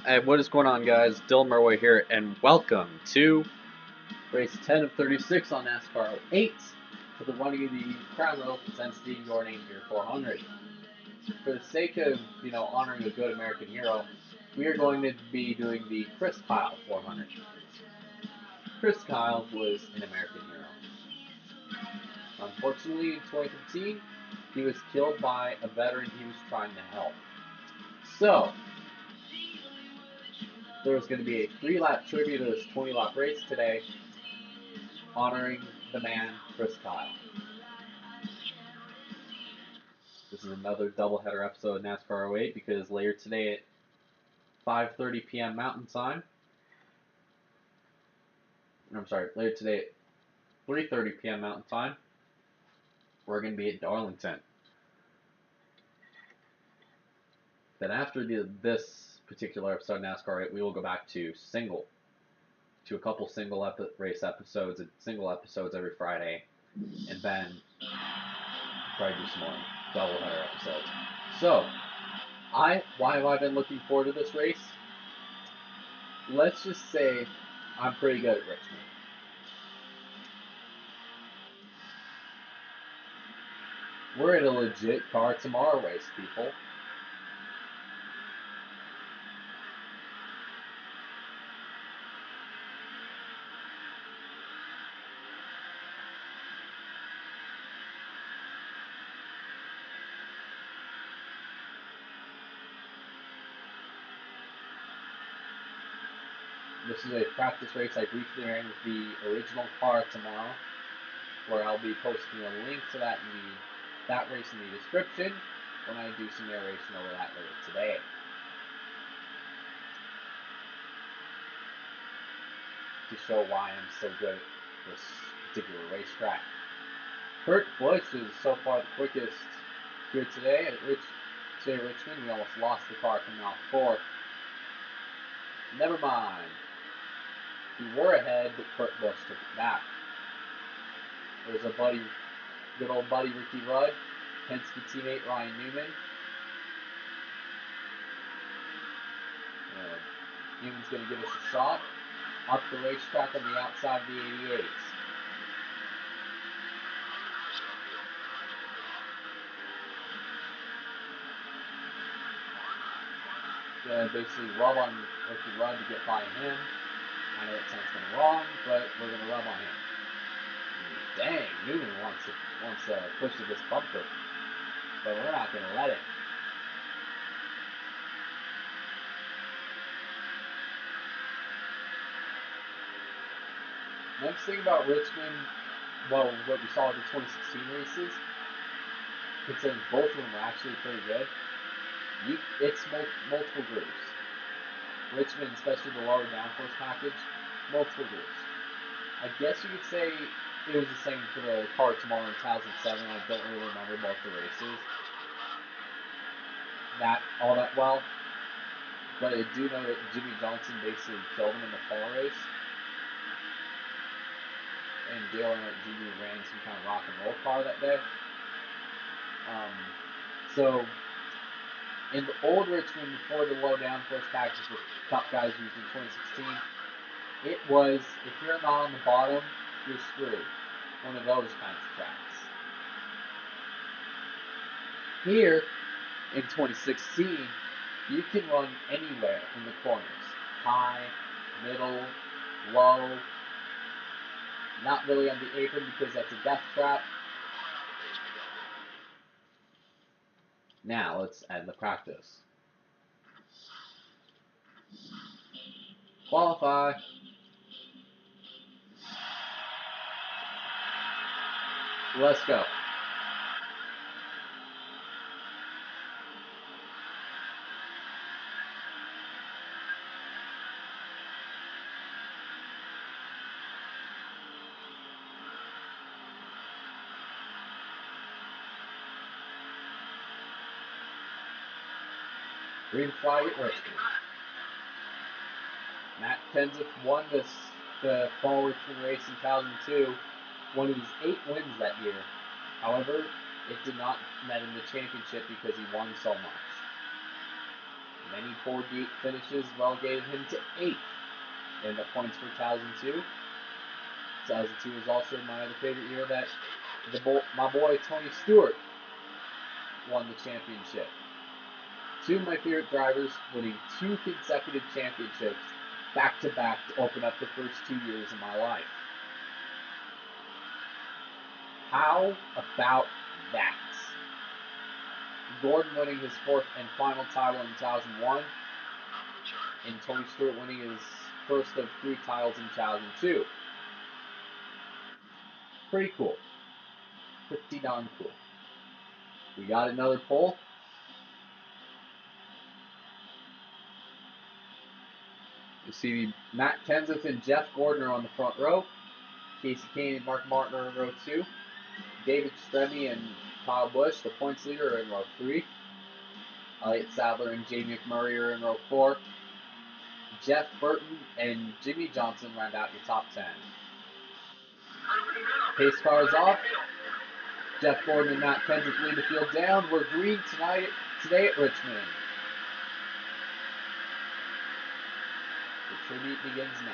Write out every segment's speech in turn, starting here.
And what is going on, guys? Dylan Murway here, and welcome to race 10 of 36 on NASCAR 8 for the running of the Crown Royal Intensity Your Name Here 400. For the sake of, honoring a good American hero, we are going to be doing the Chris Kyle 400. Chris Kyle was an American hero. Unfortunately, in 2015, he was killed by a veteran he was trying to help. So, there's going to be a 3-lap tribute to this 20-lap race today, honoring the man, Chris Kyle. This is another doubleheader episode of NASCAR 08 because later today at 5:30 p.m. Mountain Time, later today at 3:30 p.m. Mountain Time, we're going to be at Darlington. Then after this particular episode of NASCAR 8, we will go back to a couple single race episodes, and single episodes every Friday, and then probably do some more doubleheader episodes. So, why have I been looking forward to this race? Let's just say I'm pretty good at Richmond. We're in a legit car tomorrow race, people. This is a practice race I briefly ran with the original car tomorrow, where I'll be posting a link to that race in the description when I do some narration over that later today. To show why I'm so good at this particular racetrack. Kurt Busch is so far the quickest here today at Richmond. We almost lost the car coming off fourth. Never mind. We were ahead, but Kurt Busch took it back. There's good old buddy Ricky Rudd, Penske teammate Ryan Newman. Newman's going to give us a shot up the racetrack on the outside of the 88s. Gonna basically rub on Ricky Rudd to get by him. I know it sounds kind of wrong, but we're gonna rub on him. Dang, Newman wants to push to this bumper, but we're not gonna let him. Next thing about Richmond, what we saw in the 2016 races, considering both of them were actually pretty good, it's multiple groups. Richmond, especially the lower downforce package, multiple groups. I guess you could say it was the same for the car tomorrow in 2007. I don't really remember both the races all that well, but I do know that Jimmy Johnson basically killed him in the fall race, and Dale Jr. ran some kind of rock and roll car that day. So in the old Richmond, before the low downforce package the top guys used in 2016, it was, if you're not on the bottom, you're screwed. One of those kinds of tracks. Here, in 2016, you can run anywhere in the corners. High, middle, low. Not really on the apron because that's a death trap. Now, let's end the practice. Qualify. Let's go. Green flag at Richmond. Matt Kenseth won the fall Richmond race in 2002, one of his 8 wins that year. However, it did not net him the championship because he won so much. Many poor finishes relegated him to 8th in the points for 2002. 2002 was also my other favorite year that my boy Tony Stewart won the championship. Two of my favorite drivers winning 2 consecutive championships back to back to open up the first 2 years of my life. How about that? Gordon winning his 4th and final title in 2001, and Tony Stewart winning his first of 3 titles in 2002. Pretty cool. Pretty darn cool. We got another pole. You see Matt Kenseth and Jeff Gordon are on the front row. Casey Kane and Mark Martin are in row 2. David Stremme and Kyle Busch, the points leader, are in row 3. Elliott Sadler and Jamie McMurray are in row 4. Jeff Burton and Jimmy Johnson round out your top 10. Pace cars off. Jeff Gordon and Matt Kenseth lead the field down. We're green today at Richmond. The tribute begins now.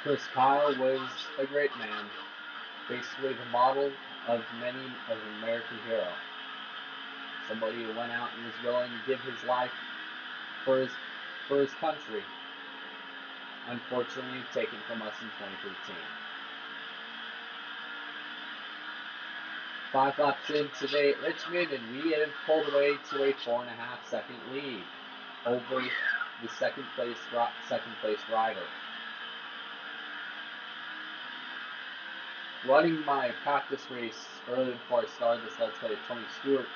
Chris Kyle was a great man, basically the model of many of an American hero. Somebody who went out and was willing to give his life for his country. Unfortunately, taken from us in 2013. 5 laps in today at Richmond, and we have pulled away to a 4.5-second lead over the second place rider. Running my practice race early before I started this Let's Play with Tony Stewart,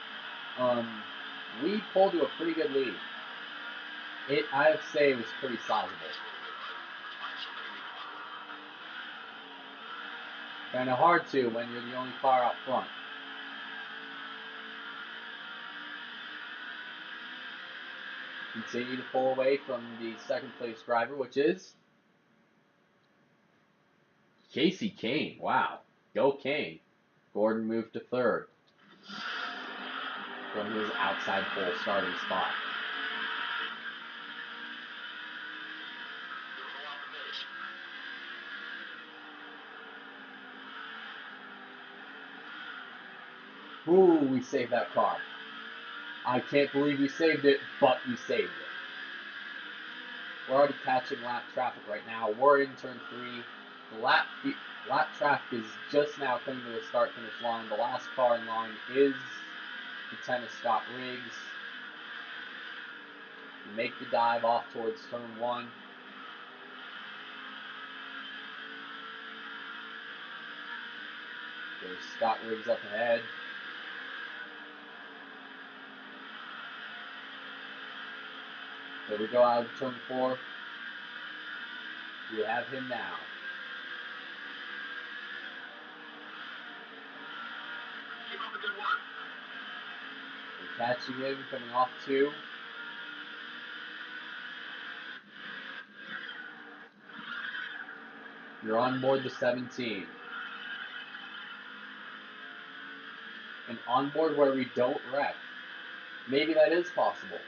we pulled to a pretty good lead. I have to say it was pretty sizable. Kind of hard to when you're the only car out front. Continue to pull away from the second place driver, which is Casey Kane. Wow. Go Kane. Gordon moved to 3rd from his outside pole starting spot. Ooh, we saved that car. I can't believe we saved it, but we saved it. We're already catching lap traffic right now. We're in turn 3. The lap traffic is just now coming to the start-finish line. The last car in line is the tennis Scott Riggs. We make the dive off towards turn 1. There's Scott Riggs up ahead. Here we go out of turn 4. We have him now. Keep up the good work. We're catching him coming off 2. You're on board the 17. And on board where we don't wreck. Maybe that is possible.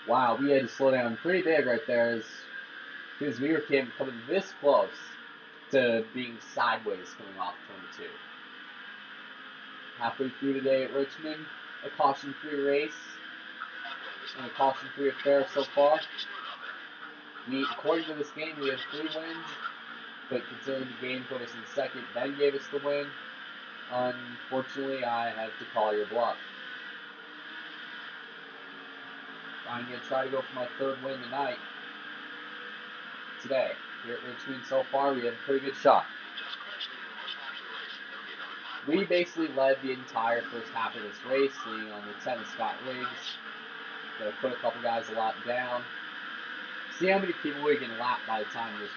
Wow, we had to slow down pretty big right there as Because we were coming this close to being sideways coming off turn 2. Halfway through today at Richmond, a caution-free race and a caution-free affair so far. According to this game, we have 3 wins, but considering the game put us in second, then gave us the win, unfortunately, I have to call your bluff. I'm going to try to go for my 3rd win tonight. Today, here at Richmond so far, we have a pretty good shot. We basically led the entire first half of this race, leading on the 10 of Scott Riggs. Going to put a couple guys a lap down. See how many people we can lap by the time this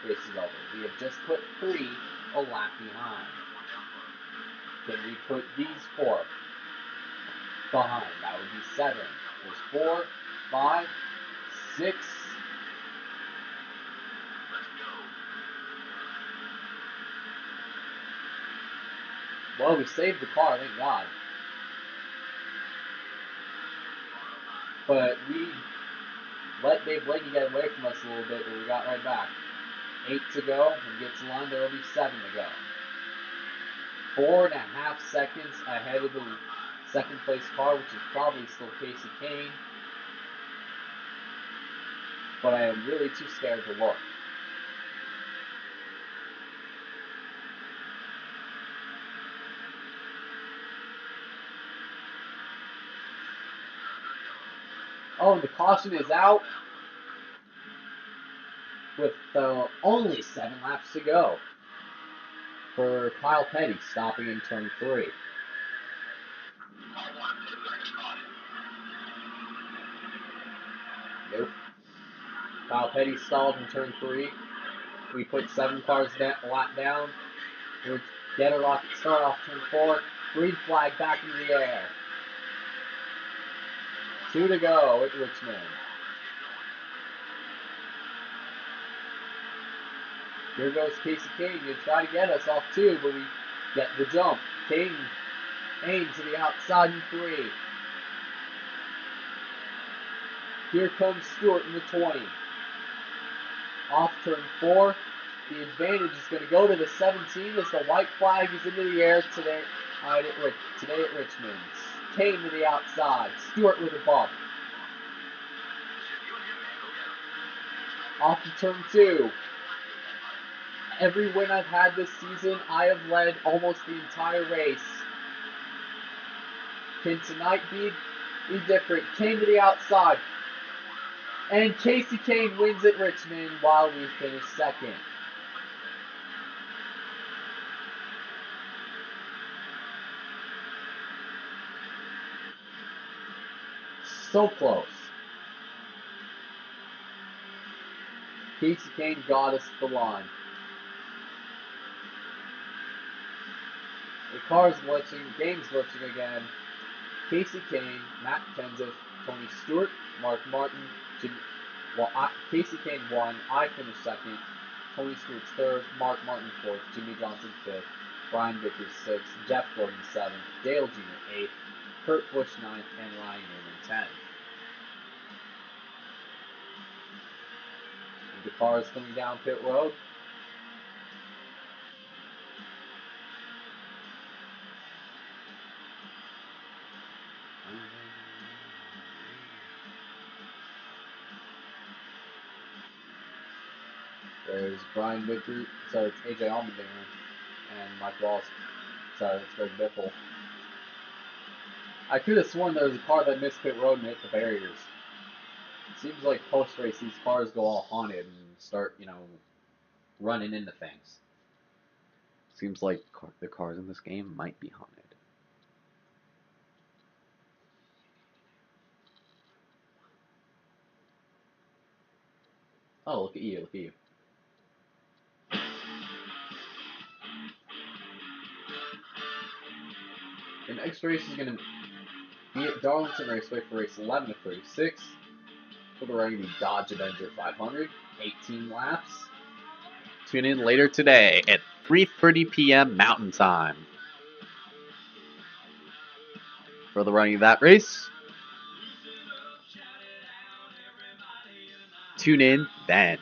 race is over. We have just put 3 a lap behind. Can we put these 4 behind? That would be 7. There's 4, 5, 6. Well, we saved the car, thank God. But we let Dave Blaney get away from us a little bit, but we got right back. 8 to go. When we get to line, there will be 7 to go. 4.5 seconds ahead of the second place car, which is probably still Casey Kane. But I am really too scared to look. Oh, and the caution is out with only 7 laps to go for Kyle Petty stopping in turn 3. Nope. Kyle Petty stalled in turn 3. We put 7 cars a lap down. We'll get a rocket start off turn 4. Green flag back in the air. 2 to go at Richmond. Here goes Casey Kane. He'll try to get us off 2, but we get the jump. Kane aims to the outside in 3. Here comes Stewart in the 20. Off turn 4. The advantage is going to go to the 17 as the white flag is into the air today at Richmond. Kane to the outside. Stewart with a bump. Off to turn 2. Every win I've had this season, I have led almost the entire race. Can tonight be different? Kane to the outside. And Casey Kane wins at Richmond while we finish second. So close. Casey Kane got us the line. The car's glitching, the game's glitching again. Casey Kane, Matt Kenseth, Tony Stewart, Mark Martin, Casey Kane won, I finished second, Tony Stewart's 3rd, Mark Martin 4th, Jimmy Johnson 5th, Brian Vickers 6th, Jeff Gordon 7th, Dale Jr. 8th, Kurt Busch 9th, and Ryan Newman 10th. The car is coming down pit road. There's Brian Vickers, sorry, it's AJ Allmendinger, and Mike Wallace. Sorry, it's Greg Biffle. I could have sworn there was a car that missed pit road and hit the barriers. It seems like post-race these cars go all haunted and start, running into things. Seems like the cars in this game might be haunted. Oh, look at you, look at you. The next race is going to be at Darlington Raceway for race 11 of 36. For the running the Dodge Avenger 500, 18 laps. Tune in later today at 3:30 p.m. Mountain Time for the running of that race. Tune in then.